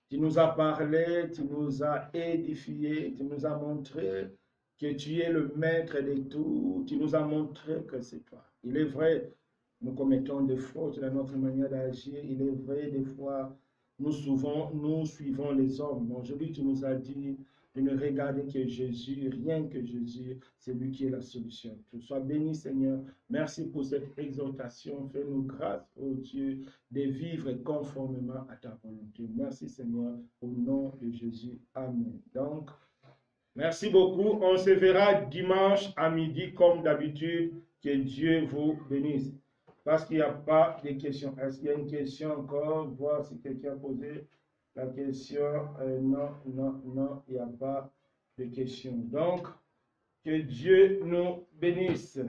Tu nous as parlé, tu nous as édifié, tu nous as montré que tu es le maître de tout. Tu nous as montré que c'est toi. Il est vrai, nous commettons des fautes dans notre manière d'agir. Il est vrai, des fois, nous suivons les hommes. Aujourd'hui, tu nous as dit de ne regarder que Jésus, rien que Jésus, c'est lui qui est la solution. Que sois béni, Seigneur. Merci pour cette exhortation. Fais-nous grâce, ô Dieu, de vivre conformément à ta volonté. Merci, Seigneur, au nom de Jésus. Amen. Donc, merci beaucoup. On se verra dimanche à midi comme d'habitude. Que Dieu vous bénisse. Parce qu'il n'y a pas de questions. Est-ce qu'il y a une question encore? Voir si quelqu'un a posé la question. Non, non, non, il n'y a pas de question. Donc, que Dieu nous bénisse.